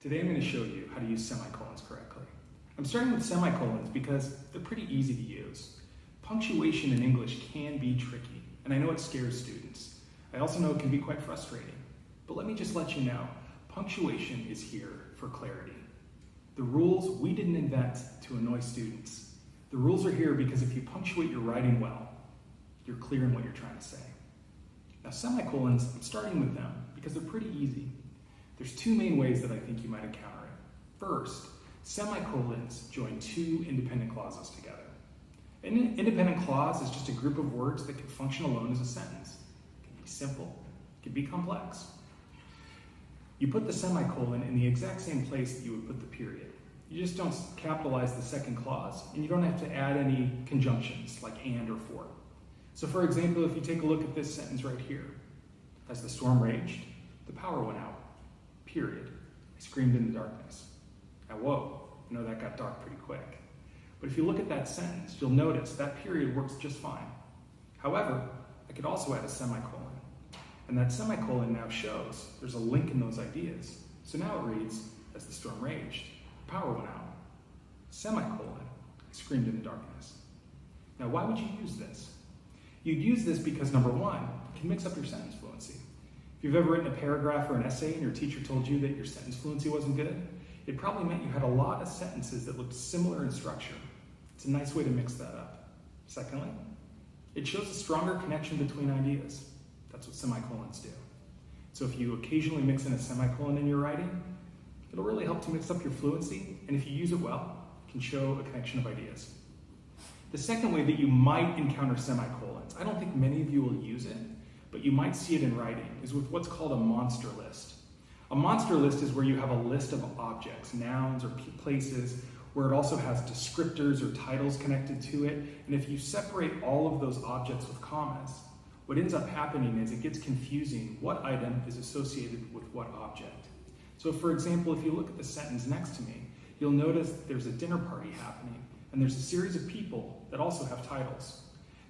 Today I'm going to show you how to use semicolons correctly. I'm starting with semicolons because they're pretty easy to use. Punctuation in English can be tricky, and I know it scares students. I also know it can be quite frustrating. But let me just let you know, punctuation is here for clarity. The rules we didn't invent to annoy students. The rules are here because if you punctuate your writing well, you're clear in what you're trying to say. Now semicolons, I'm starting with them because they're pretty easy. There's two main ways that I think you might encounter it. First, semicolons join two independent clauses together. An independent clause is just a group of words that can function alone as a sentence. It can be simple, it can be complex. You put the semicolon in the exact same place that you would put the period. You just don't capitalize the second clause, and you don't have to add any conjunctions like and or for. So for example, if you take a look at this sentence right here, as the storm raged, the power went out, period. I screamed in the darkness. Now whoa, I know that got dark pretty quick. But if you look at that sentence, you'll notice that period works just fine. However, I could also add a semicolon. And that semicolon now shows there's a link in those ideas. So now it reads, as the storm raged, the power went out. Semicolon, I screamed in the darkness. Now why would you use this? You'd use this because number one, it can mix up your sentence fluency. If you've ever written a paragraph or an essay and your teacher told you that your sentence fluency wasn't good, it probably meant you had a lot of sentences that looked similar in structure. It's a nice way to mix that up. Secondly, it shows a stronger connection between ideas. That's what semicolons do. So if you occasionally mix in a semicolon in your writing, it'll really help to mix up your fluency, and if you use it well, it can show a connection of ideas. The second way that you might encounter semicolons, I don't think many of you will use it, but you might see it in writing, is with what's called a monster list. A monster list is where you have a list of objects, nouns or places, where it also has descriptors or titles connected to it, and if you separate all of those objects with commas, what ends up happening is it gets confusing what item is associated with what object. So for example, if you look at the sentence next to me, you'll notice there's a dinner party happening, and there's a series of people that also have titles.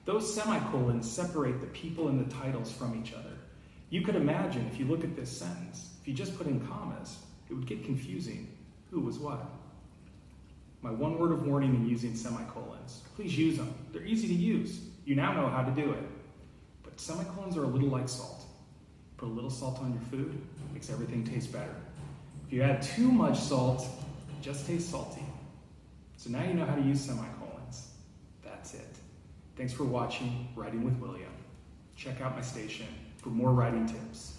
Those semicolons separate the people and the titles from each other. You could imagine if you look at this sentence, if you just put in commas, it would get confusing. Who was what? My one word of warning in using semicolons. Please use them. They're easy to use. You now know how to do it. But semicolons are a little like salt. Put a little salt on your food, makes everything taste better. If you add too much salt, it just tastes salty. So now you know how to use semicolons. That's it. Thanks for watching Writing with William. Check out my station for more writing tips.